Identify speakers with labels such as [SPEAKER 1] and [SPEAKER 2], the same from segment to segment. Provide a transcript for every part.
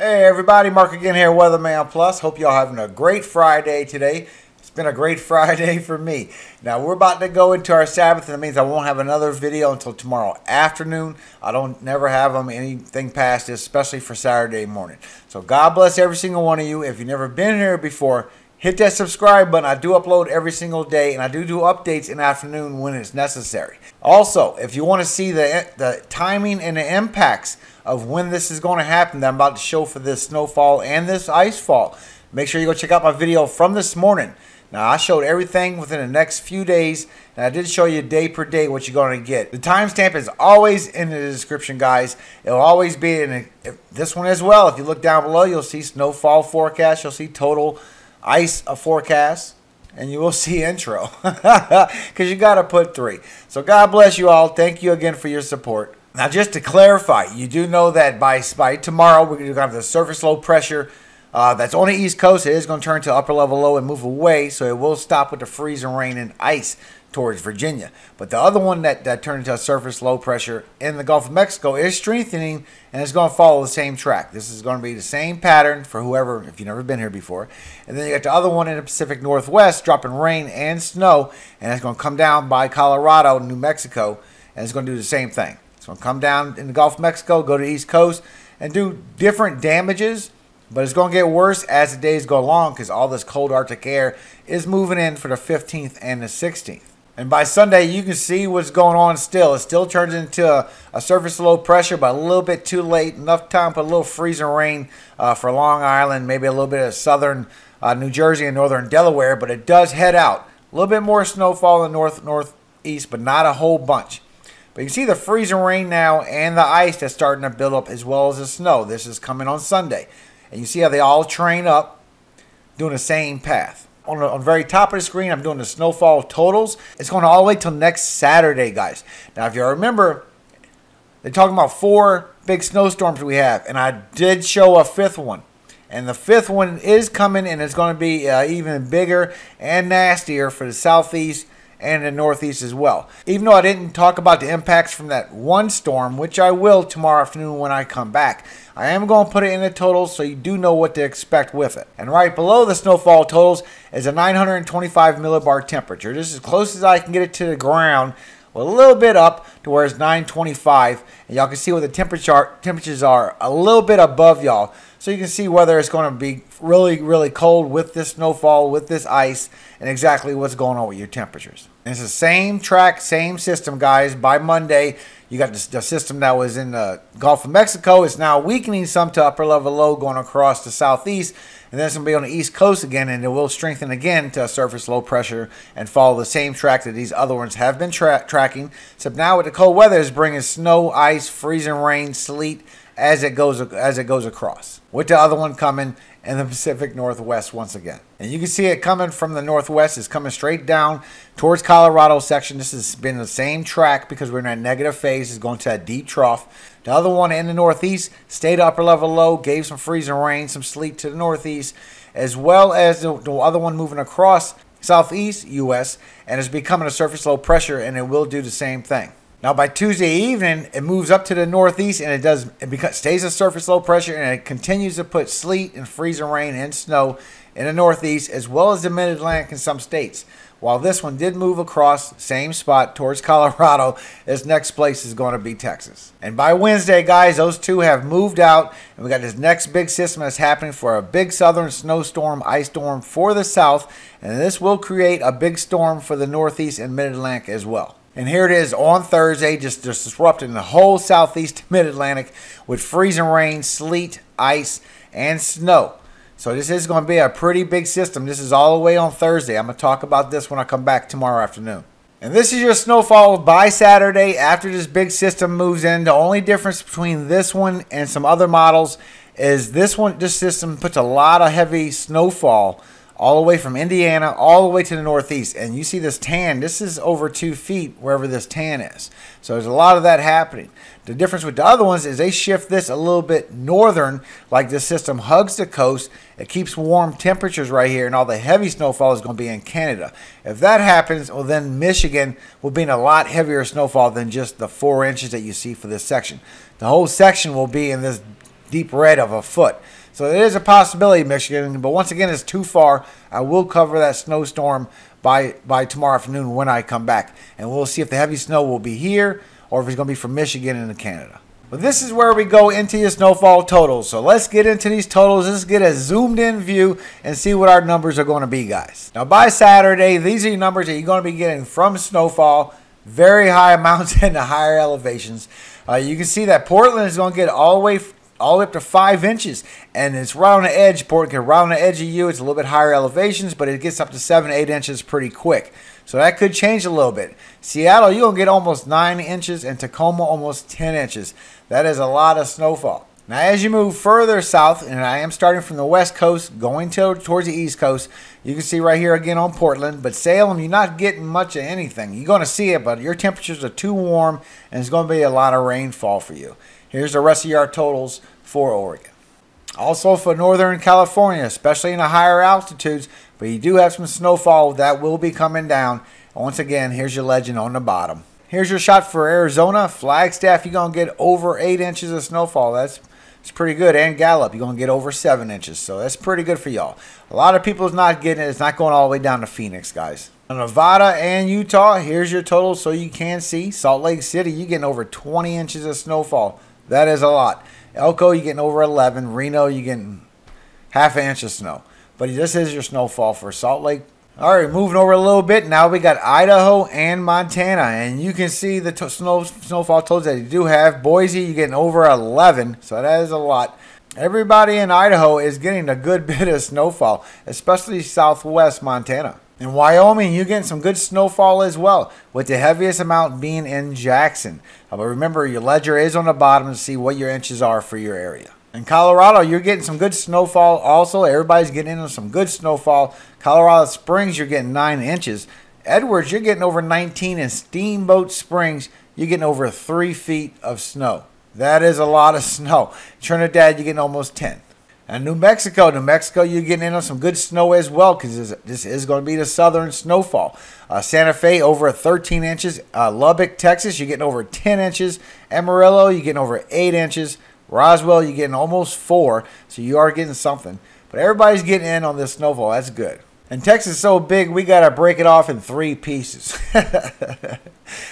[SPEAKER 1] Hey everybody, Mark again here, Weatherman Plus. Hope y'all having a great Friday today. It's been a great Friday for me. Now we're about to go into our Sabbath, and that means I won't have another video until tomorrow afternoon. I don't never have them anything past this, especially for Saturday morning. So God bless every single one of you. If you've never been here before, hit that subscribe button. I do upload every single day, and I do updates in the afternoon when it's necessary. Also, if you want to see the timing and the impacts of when this is going to happen that I'm about to show for this snowfall and this ice fall, make sure you go check out my video from this morning. Now, I showed everything within the next few days, and I did show you day per day what you're going to get. The timestamp is always in the description, guys. It'll always be in this one as well. If you look down below, you'll see snowfall forecast. You'll see total ice forecast, and you will see intro because you got to put 3. So God bless you all. Thank you again for your support. Now, just to clarify, you do know that by tomorrow, we're going to have the surface low pressure that's on the East Coast. It is going to turn to upper level low and move away, so it will stop with the freezing rain and ice towards Virginia. But the other one that turned into a surface low pressure in the Gulf of Mexico is strengthening, and it's going to follow the same track. This is going to be the same pattern for whoever, if you've never been here before. And then you got the other one in the Pacific Northwest dropping rain and snow, and it's going to come down by Colorado, New Mexico, and it's going to do the same thing. It's going to come down in the Gulf of Mexico, go to the East Coast, and do different damages. But it's going to get worse as the days go along because all this cold Arctic air is moving in for the 15th and the 16th. And by Sunday, you can see what's going on still. It still turns into a surface low pressure, but a little bit too late. Enough time for a little freezing rain for Long Island, maybe a little bit of southern New Jersey and northern Delaware. But it does head out. A little bit more snowfall in the northeast, but not a whole bunch. But you can see the freezing rain now and the ice that's starting to build up as well as the snow. This is coming on Sunday. And you see how they all train up doing the same path. On the very top of the screen, I'm doing the snowfall totals. It's going all the way till next Saturday, guys. Now, if you remember, they're talking about 4 big snowstorms we have. And I did show a 5th one. And the 5th one is coming, and it's going to be even bigger and nastier for the southeast and the northeast as well. Even though I didn't talk about the impacts from that one storm, which I will tomorrow afternoon when I come back, I am going to put it in the totals so you do know what to expect with it. And right below the snowfall totals is a 925 millibar temperature. This is as close as I can get it to the ground, with a little bit up to where it's 925. And y'all can see what the temperatures are a little bit above y'all. So you can see whether it's going to be really, really cold with this snowfall, with this ice, and exactly what's going on with your temperatures. And it's the same track, same system, guys. By Monday, you got the system that was in the Gulf of Mexico. It's now weakening some to upper level low going across the southeast. And then it's going to be on the East Coast again, and it will strengthen again to a surface low pressure and follow the same track that these other ones have been tracking. Except now with the cold weather, it's bringing snow, ice, freezing rain, sleet as it goes across. With the other one coming in the Pacific Northwest once again. And you can see it coming from the northwest. It's coming straight down towards Colorado section. This has been the same track because we're in that negative phase. It's going to that deep trough. The other one in the northeast stayed upper level low, gave some freezing rain, some sleet to the northeast, as well as the other one moving across southeast U.S. and is becoming a surface low pressure, and it will do the same thing. Now, by Tuesday evening, it moves up to the northeast, and it stays a surface low pressure, and it continues to put sleet and freezing rain and snow in the northeast, as well as the mid-Atlantic in some states. While this one did move across the same spot towards Colorado, its next place is going to be Texas. And by Wednesday, guys, those two have moved out, and we got this next big system that's happening for a big southern snowstorm, ice storm for the south, and this will create a big storm for the northeast and mid-Atlantic as well. And here it is on Thursday, just disrupting the whole southeast mid-Atlantic with freezing rain, sleet, ice, and snow. So this is going to be a pretty big system. This is all the way on Thursday. I'm going to talk about this when I come back tomorrow afternoon. And this is your snowfall by Saturday after this big system moves in. The only difference between this one and some other models is this system puts a lot of heavy snowfall all the way from Indiana, all the way to the northeast. And you see this tan. This is over 2 feet wherever this tan is. So there's a lot of that happening. The difference with the other ones is they shift this a little bit northern, like this system hugs the coast. It keeps warm temperatures right here, and all the heavy snowfall is going to be in Canada. If that happens, well, then Michigan will be in a lot heavier snowfall than just the 4 inches that you see for this section. The whole section will be in this deep red of a foot. So it is a possibility, Michigan, but once again, it's too far. I will cover that snowstorm by tomorrow afternoon when I come back. And we'll see if the heavy snow will be here or if it's going to be from Michigan into Canada. But this is where we go into your snowfall totals. So let's get into these totals. Let's get a zoomed in view and see what our numbers are going to be, guys. Now, by Saturday, these are your numbers that you're going to be getting from snowfall. Very high amounts in the higher elevations. You can see that Portland is going to get all the way up to 5 inches, and it's right on the edge. Portland can right on the edge of you. It's a little bit higher elevations, but it gets up to 7, 8 inches pretty quick. So that could change a little bit. Seattle, you're going to get almost 9 inches, and Tacoma almost 10 inches. That is a lot of snowfall. Now, as you move further south, and I am starting from the west coast, going towards the east coast, you can see right here again on Portland. But Salem, you're not getting much of anything. You're going to see it, but your temperatures are too warm, and it's going to be a lot of rainfall for you. Here's the rest of your totals for Oregon. Also for Northern California, especially in the higher altitudes, but you do have some snowfall that will be coming down. Once again, here's your legend on the bottom. Here's your shot for Arizona. Flagstaff, you're going to get over 8 inches of snowfall. That's pretty good. And Gallup, you're going to get over 7 inches. So that's pretty good for y'all. A lot of people's not getting it. It's not going all the way down to Phoenix, guys. Nevada and Utah, here's your total so you can see. Salt Lake City, you're getting over 20 inches of snowfall. That is a lot. Elko, you're getting over 11. Reno, you're getting half an inch of snow. But this is your snowfall for Salt Lake. All right, moving over a little bit. Now we got Idaho and Montana. And you can see the snowfall totals that you do have. Boise, you're getting over 11. So that is a lot. Everybody in Idaho is getting a good bit of snowfall, especially southwest Montana. In Wyoming, you're getting some good snowfall as well, with the heaviest amount being in Jackson. But remember, your ledger is on the bottom to see what your inches are for your area. In Colorado, you're getting some good snowfall also. Everybody's getting into some good snowfall. Colorado Springs, you're getting 9 inches. Edwards, you're getting over 19. And Steamboat Springs, you're getting over 3 feet of snow. That is a lot of snow. Trinidad, you're getting almost 10. And New Mexico, you're getting in on some good snow as well, because this is going to be the southern snowfall. Santa Fe, over 13 inches. Lubbock, Texas, you're getting over 10 inches. Amarillo, you're getting over 8 inches. Roswell, you're getting almost 4, so you are getting something. But everybody's getting in on this snowfall. That's good. And Texas is so big, we got to break it off in 3 pieces.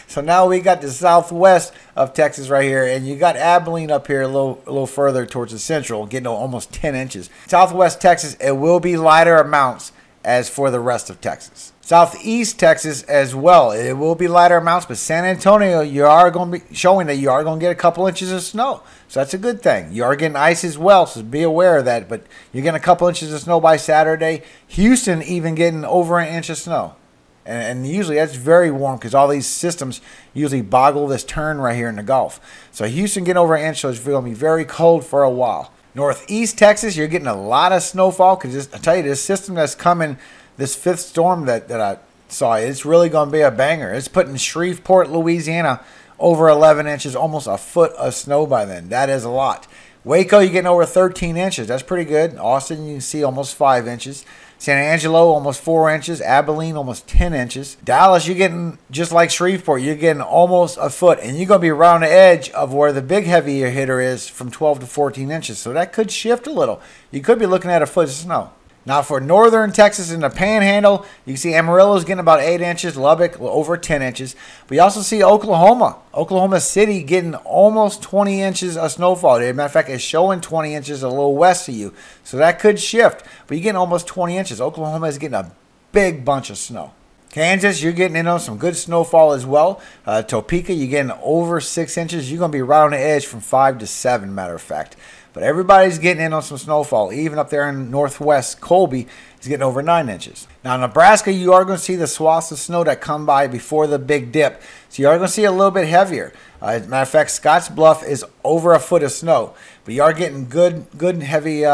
[SPEAKER 1] So now we got the southwest of Texas right here, and you got Abilene up here a little further towards the central, getting almost 10 inches. Southwest Texas, it will be lighter amounts as for the rest of Texas. Southeast Texas as well, it will be lighter amounts, but San Antonio, you are going to be showing that you are going to get a couple inches of snow. So that's a good thing. You are getting ice as well, so be aware of that. But you're getting a couple inches of snow by Saturday. Houston even getting over an inch of snow. And usually that's very warm because all these systems usually boggle this turn right here in the Gulf. So Houston getting over an inch, so it's going to be very cold for a while. Northeast Texas, you're getting a lot of snowfall because I tell you, this system that's coming, this fifth storm that I saw, it's really going to be a banger. It's putting Shreveport, Louisiana, over 11 inches, almost a foot of snow by then. That is a lot. Waco, you're getting over 13 inches. That's pretty good. Austin, you can see almost 5 inches. San Angelo, almost 4 inches. Abilene, almost 10 inches. Dallas, you're getting, just like Shreveport, you're getting almost a foot. And you're going to be around the edge of where the big heavy hitter is from 12 to 14 inches. So that could shift a little. You could be looking at a foot of snow. Now for northern Texas in the Panhandle, you can see Amarillo's getting about 8 inches, Lubbock over 10 inches. But you also see Oklahoma City getting almost 20 inches of snowfall. As a matter of fact, it's showing 20 inches a little west of you. So that could shift, but you're getting almost 20 inches. Oklahoma is getting a big bunch of snow. Kansas, you're getting in on some good snowfall as well. Topeka, you're getting over 6 inches. You're going to be right on the edge from 5 to 7, matter of fact. But everybody's getting in on some snowfall. Even up there in northwest Colby is getting over 9 inches. Now, Nebraska, you are going to see the swaths of snow that come by before the big dip. So you are going to see a little bit heavier. As a matter of fact, Scotts Bluff is over a foot of snow. But you are getting good and heavy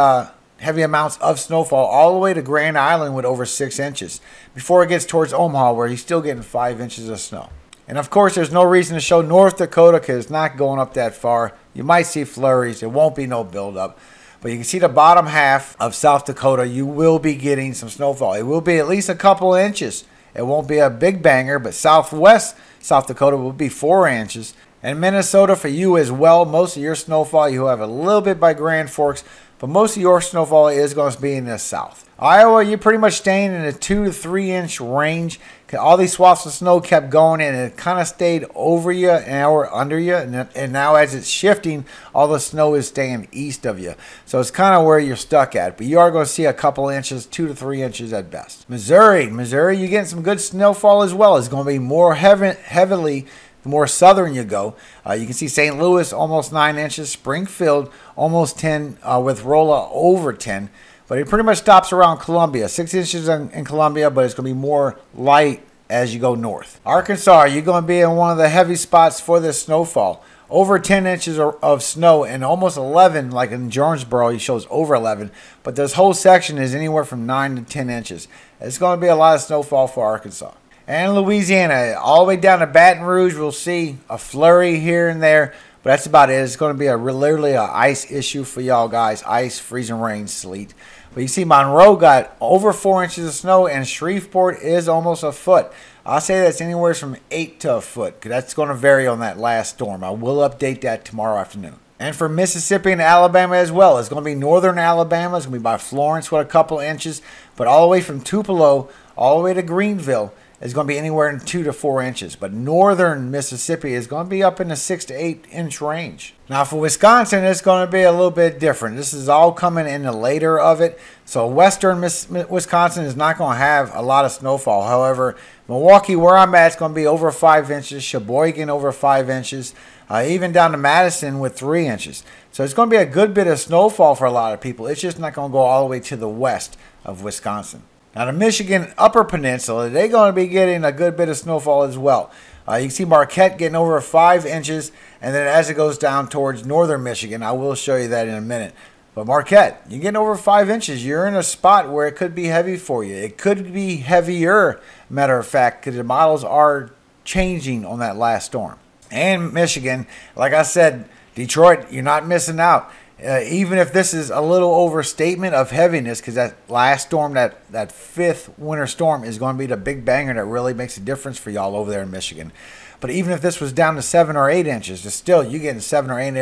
[SPEAKER 1] amounts of snowfall all the way to Grand Island with over 6 inches. Before it gets towards Omaha, where he's still getting 5 inches of snow. And of course, there's no reason to show North Dakota because it's not going up that far. You might see flurries. There won't be no buildup. But you can see the bottom half of South Dakota, you will be getting some snowfall. It will be at least a couple inches. It won't be a big banger, but southwest South Dakota will be 4 inches. And Minnesota for you as well. Most of your snowfall, you have a little bit by Grand Forks, but most of your snowfall is going to be in the south. Iowa, you're pretty much staying in a 2 to 3 inch range. All these swaths of snow kept going, and it kind of stayed over you or under you. And now as it's shifting, all the snow is staying east of you. So it's kind of where you're stuck at. But you are going to see a couple inches, 2 to 3 inches at best. Missouri, you're getting some good snowfall as well. It's going to be more heavily the more southern you go. You can see St. Louis almost 9 inches, Springfield almost 10, with Rolla over 10. But it pretty much stops around Columbia. 6 inches in Columbia, but it's going to be more light as you go north. Arkansas, you're going to be in one of the heavy spots for this snowfall. Over 10 inches of snow and almost 11, like in Jonesboro, it shows over 11. But this whole section is anywhere from 9 to 10 inches. It's going to be a lot of snowfall for Arkansas. And Louisiana, all the way down to Baton Rouge, we'll see a flurry here and there. But that's about it. It's going to be literally an ice issue for y'all guys. Ice, freezing rain, sleet. But you see Monroe got over 4 inches of snow, and Shreveport is almost a foot. I'll say that's anywhere from 8 to a foot, because that's going to vary on that last storm. I will update that tomorrow afternoon. And for Mississippi and Alabama as well, it's going to be northern Alabama. It's going to be by Florence with a couple inches. But all the way from Tupelo all the way to Greenville, is going to be anywhere in 2 to 4 inches. But northern Mississippi is going to be up in the 6 to 8 inch range. Now for Wisconsin, it's going to be a little bit different. This is all coming in the later of it. So western Wisconsin is not going to have a lot of snowfall. However, Milwaukee, where I'm at, it's going to be over 5 inches. Sheboygan over 5 inches. Even down to Madison with 3 inches. So it's going to be a good bit of snowfall for a lot of people. It's just not going to go all the way to the west of Wisconsin. Now, the Michigan Upper Peninsula, they're going to be getting a good bit of snowfall as well. You can see Marquette getting over 5 inches, and then as it goes down towards northern Michigan, I will show you that in a minute. But Marquette, you're getting over 5 inches. You're in a spot where it could be heavy for you. It could be heavier, matter of fact, because the models are changing on that last storm. And Michigan, like I said, Detroit, you're not missing out. Even if this is a little overstatement of heaviness, because that last storm, that fifth winter storm, is going to be the big banger that really makes a difference for y'all over there in Michigan. But even if this was down to 7 or 8 inches, still you're getting 7 or 8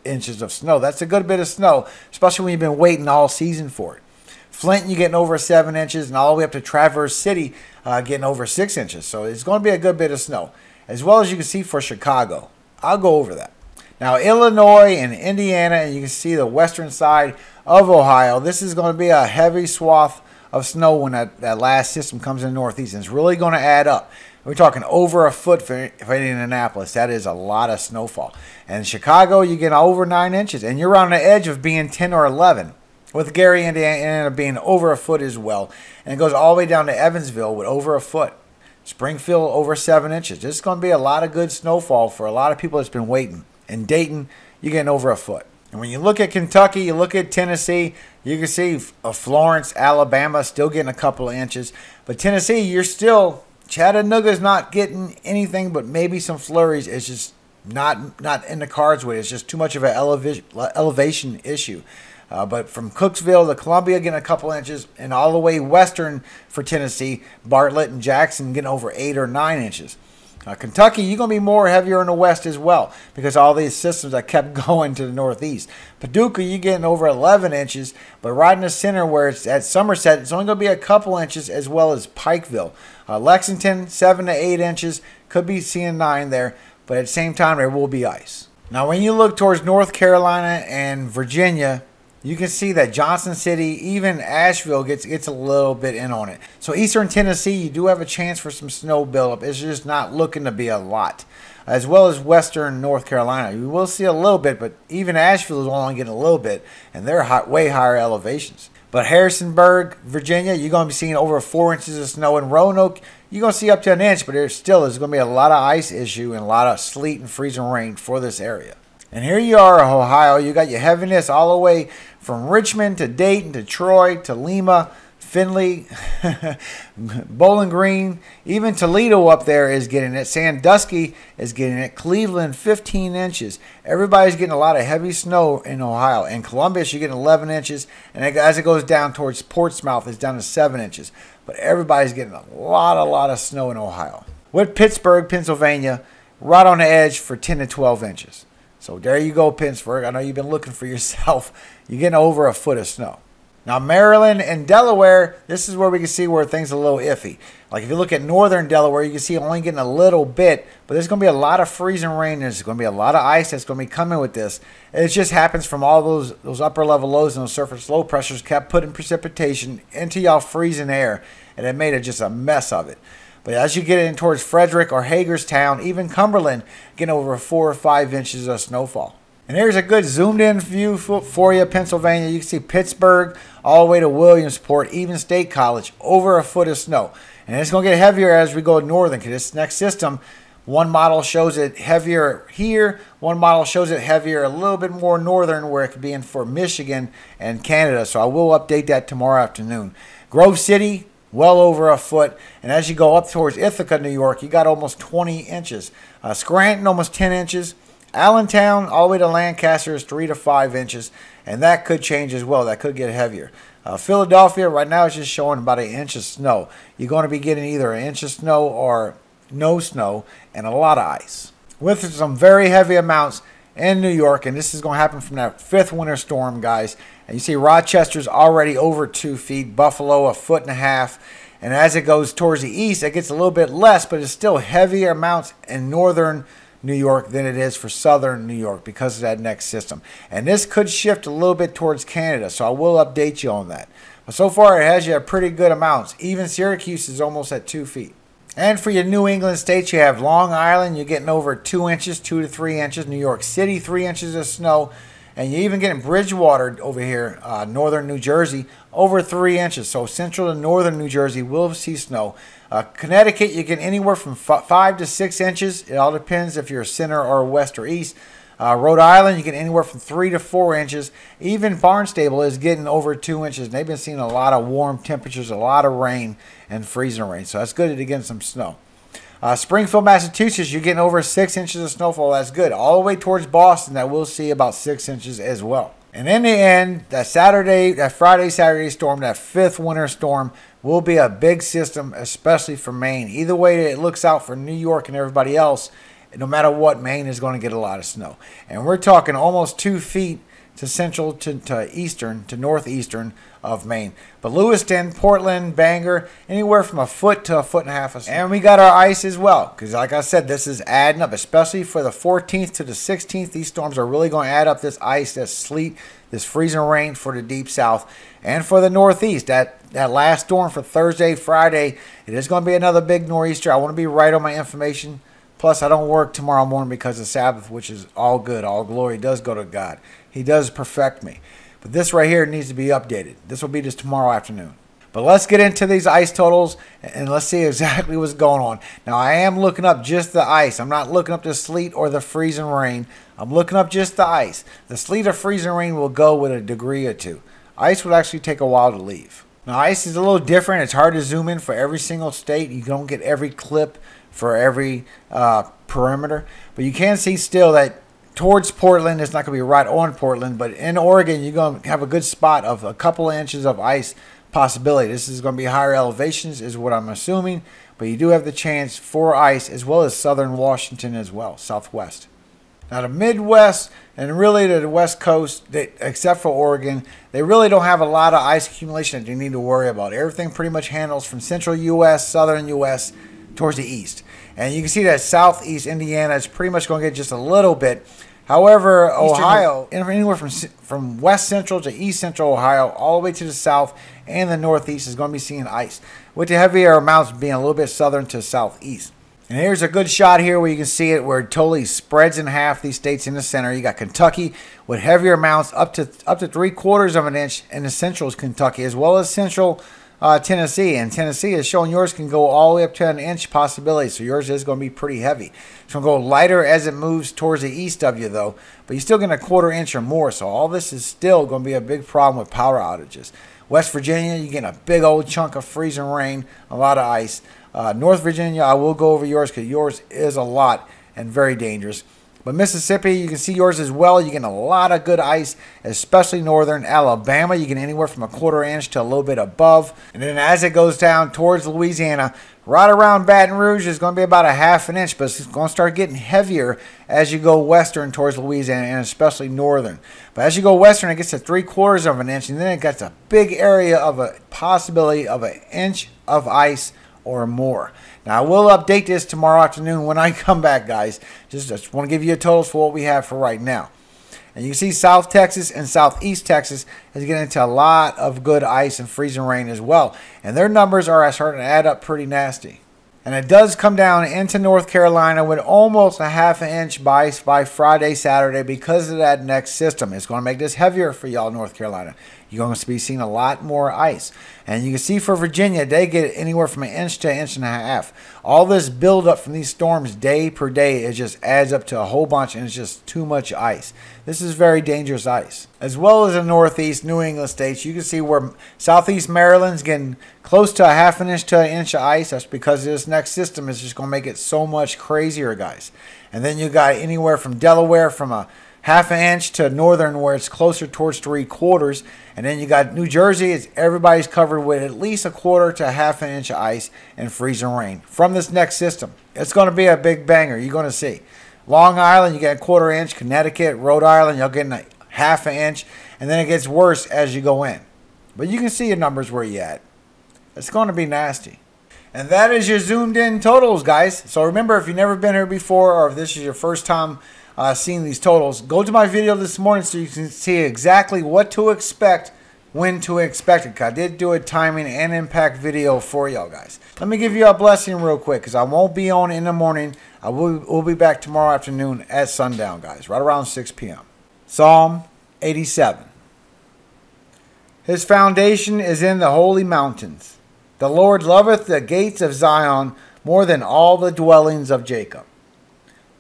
[SPEAKER 1] inches of snow. That's a good bit of snow, especially when you've been waiting all season for it. Flint, you're getting over 7 inches, and all the way up to Traverse City, getting over 6 inches. So it's going to be a good bit of snow, as well as you can see for Chicago. I'll go over that. Now, Illinois and Indiana, and you can see the western side of Ohio, this is going to be a heavy swath of snow when that last system comes in the northeast. And it's really going to add up. We're talking over a foot for Indianapolis. That is a lot of snowfall. And Chicago, you get over 9 inches, and you're on the edge of being 10 or 11. With Gary, Indiana being over a foot as well. And it goes all the way down to Evansville with over a foot. Springfield over 7 inches. This is going to be a lot of good snowfall for a lot of people that's been waiting. In Dayton, you're getting over a foot. And when you look at Kentucky, you look at Tennessee, you can see Florence, Alabama still getting a couple of inches. But Tennessee, you're still, Chattanooga's not getting anything but maybe some flurries. It's just not in the cards with it. It's just too much of an elevation issue. But from Cooksville to Columbia getting a couple inches, and all the way western for Tennessee, Bartlett and Jackson getting over 8 or 9 inches. Kentucky, you're going to be more heavier in the west as well, because all these systems that kept going to the northeast. Paducah, you're getting over 11 inches, but right in the center where it's at Somerset, it's only going to be a couple inches, as well as Pikeville. Lexington, 7 to 8 inches, could be seeing 9 there, but at the same time, there will be ice. Now, when you look towards North Carolina and Virginia, you can see that Johnson City, even Asheville, gets a little bit in on it. So eastern Tennessee, you do have a chance for some snow buildup. It's just not looking to be a lot. As well as western North Carolina. You will see a little bit, but even Asheville is only getting a little bit, and they're way higher elevations. But Harrisonburg, Virginia, you're going to be seeing over 4 inches of snow. In Roanoke, you're going to see up to 1 inch, but there's going to be a lot of ice issue and a lot of sleet and freezing rain for this area. And here you are, Ohio. You got your heaviness all the way from Richmond to Dayton to Troy to Lima, Findlay, Bowling Green, even Toledo up there is getting it. Sandusky is getting it. Cleveland, 15 inches. Everybody's getting a lot of heavy snow in Ohio. In Columbus, you're getting 11 inches. And as it goes down towards Portsmouth, it's down to 7 inches. But everybody's getting a lot of snow in Ohio. With Pittsburgh, Pennsylvania, right on the edge for 10 to 12 inches. So there you go, Pittsburgh. I know you've been looking for yourself. You're getting over a foot of snow. Now, Maryland and Delaware, this is where we can see where things are a little iffy. Like if you look at northern Delaware, you can see only getting a little bit, but there's going to be a lot of freezing rain. There's going to be a lot of ice that's going to be coming with this. It just happens from all those upper level lows and those surface low pressures kept putting precipitation into y'all freezing air, and it made it just a mess of it. But as you get in towards Frederick or Hagerstown, even Cumberland, getting over 4 or 5 inches of snowfall. And here's a good zoomed in view for you, Pennsylvania. You can see Pittsburgh all the way to Williamsport, even State College, over a foot of snow. And it's going to get heavier as we go northern because this next system, one model shows it heavier here. One model shows it heavier a little bit more northern where it could be in for Michigan and Canada. So I will update that tomorrow afternoon. Grove City, well over a foot. And as you go up towards Ithaca, New York, you got almost 20 inches. Scranton, almost 10 inches. Allentown, all the way to Lancaster, is 3 to 5 inches. And that could change as well. That could get heavier. Philadelphia, right now, is just showing about 1 inch of snow. You're going to be getting either 1 inch of snow or no snow and a lot of ice. With some very heavy amounts in New York. And this is going to happen from that 5th winter storm, guys. And you see Rochester's already over 2 feet. Buffalo, 1.5 feet. And as it goes towards the east, it gets a little bit less, but it's still heavier amounts in northern New York than it is for southern New York because of that next system. And this could shift a little bit towards Canada, so I will update you on that. But so far, it has you at pretty good amounts. Even Syracuse is almost at 2 feet. And for your New England states, you have Long Island, you're getting over 2 inches, 2 to 3 inches. New York City, 3 inches of snow. And you're even getting Bridgewater over here, northern New Jersey, over 3 inches. So central and northern New Jersey will see snow. Connecticut, you get anywhere from 5 to 6 inches. It all depends if you're center or west or east. Rhode Island, you get anywhere from 3 to 4 inches. Even Barnstable is getting over 2 inches. And they've been seeing a lot of warm temperatures, a lot of rain and freezing rain. So that's good to get some snow. Springfield, Massachusetts, you're getting over 6 inches of snowfall. That's good. All the way towards Boston, that we'll see about 6 inches as well. And in the end, that Friday, Saturday storm, that 5th winter storm, will be a big system, especially for Maine. Either way it looks out for New York and everybody else, no matter what, Maine is going to get a lot of snow. And we're talking almost 2 feet to central to eastern to northeastern of Maine. But Lewiston, Portland, Bangor, anywhere from 1 foot to 1.5 feet of snow. And we got our ice as well, because like I said, this is adding up, especially for the 14th to the 16th. These storms are really going to add up this ice, this sleet, this freezing rain for the deep south and for the northeast. That last storm for Thursday, Friday, it is going to be another big nor'easter. I want to be right on my information. Plus, I don't work tomorrow morning because of Sabbath, which is all good. All glory does go to God. He does perfect me. But this right here needs to be updated. This will be just tomorrow afternoon. But let's get into these ice totals and let's see exactly what's going on. Now, I am looking up just the ice. I'm not looking up the sleet or the freezing rain. I'm looking up just the ice. The sleet or freezing rain will go with a degree or two. Ice would actually take a while to leave. Now, ice is a little different. It's hard to zoom in for every single state. You don't get every clip for every perimeter. But you can see still that towards Portland, it's not going to be right on Portland, but in Oregon, you're going to have a good spot of a couple of inches of ice possibility. This is going to be higher elevations is what I'm assuming, but you do have the chance for ice as well as southern Washington as well, southwest. Now the Midwest and really the West Coast, except for Oregon, they really don't have a lot of ice accumulation that you need to worry about. Everything pretty much handles from central U.S., southern U.S., towards the east. And you can see that southeast Indiana is pretty much going to get just a little bit. However, Ohio, anywhere from west central to east central Ohio, all the way to the south and the northeast is going to be seeing ice, with the heavier amounts being a little bit southern to southeast. And here's a good shot here where you can see it where it totally spreads in half these states in the center. You got Kentucky with heavier amounts up to 3/4 of an inch in the central Kentucky, as well as central Tennessee. And Tennessee is showing yours can go all the way up to 1 inch possibility. So yours is going to be pretty heavy. It's going to go lighter as it moves towards the east of you, though. But you're still getting 1/4 inch or more. So all this is still going to be a big problem with power outages. West Virginia, you're getting a big old chunk of freezing rain, a lot of ice. North Virginia, I will go over yours because yours is a lot and very dangerous. But Mississippi, you can see yours as well. You're getting a lot of good ice, especially northern Alabama. You get anywhere from a 1/4 inch to a little bit above. And then as it goes down towards Louisiana, right around Baton Rouge is going to be about a 1/2 inch, but it's going to start getting heavier as you go western towards Louisiana and especially northern. But as you go western, it gets to 3/4 of an inch, and then it gets a big area of a possibility of an inch of ice or more. Now, I will update this tomorrow afternoon when I come back, guys. Just want to give you a totals for what we have for right now. And you can see South Texas and Southeast Texas is getting into a lot of good ice and freezing rain as well. And their numbers are starting to add up pretty nasty. And it does come down into North Carolina with almost a 1/2 inch ice by Friday, Saturday because of that next system. It's going to make this heavier for y'all, North Carolina. You're going to be seeing a lot more ice. And you can see for Virginia, they get anywhere from 1 inch to 1.5 inches. All this buildup from these storms day per day, it just adds up to a whole bunch, and it's just too much ice. This is very dangerous ice. As well as the Northeast New England states, you can see where Southeast Maryland's getting close to a 1/2 inch to 1 inch of ice. That's because this next system is just going to make it so much crazier, guys. And then you got anywhere from Delaware from a 1/2 inch to northern where it's closer towards 3/4. And then you got New Jersey. Everybody's covered with at least a 1/4 to a 1/2 inch of ice and freezing rain from this next system. It's going to be a big banger. You're going to see. Long Island, you get a 1/4 inch. Connecticut, Rhode Island, you're getting a 1/2 inch. And then it gets worse as you go in. But you can see your numbers where you're at. It's going to be nasty. And that is your zoomed in totals, guys. So remember, if you've never been here before or if this is your first time seeing these totals, go to my video this morning so you can see exactly what to expect, when to expect it. I did do a timing and impact video for y'all guys. Let me give you a blessing real quick because I won't be on in the morning. We'll be back tomorrow afternoon at sundown, guys, right around 6 p.m. Psalm 87. His foundation is in the holy mountains. The Lord loveth the gates of Zion more than all the dwellings of Jacob.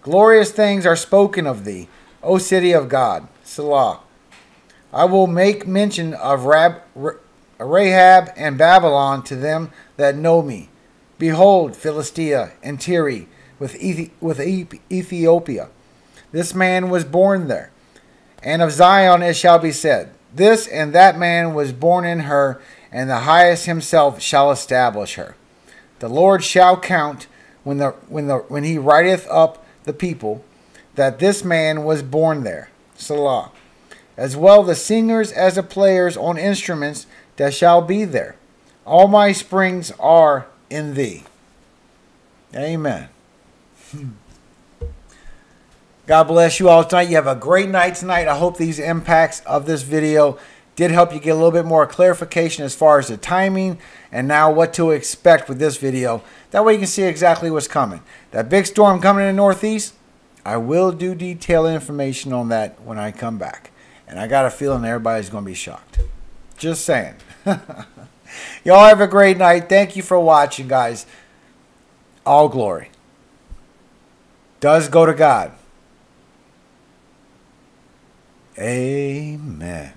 [SPEAKER 1] Glorious things are spoken of thee, O city of God. Selah. I will make mention of Rahab and Babylon to them that know me. Behold, Philistia and Tyre with Ethiopia. This man was born there. And of Zion it shall be said, this and that man was born in her, and the highest himself shall establish her. The Lord shall count when he writeth up the people, that this man was born there. Selah. As well the singers as the players on instruments that shall be there. All my springs are in thee. Amen. God bless you all tonight. You have a great night tonight. I hope these impacts of this video did help you get a little bit more clarification as far as the timing and now what to expect with this video. That way you can see exactly what's coming. That big storm coming in the Northeast, I will do detailed information on that when I come back. And I got a feeling everybody's going to be shocked. Just saying. Y'all have a great night. Thank you for watching, guys. All glory does go to God. Amen.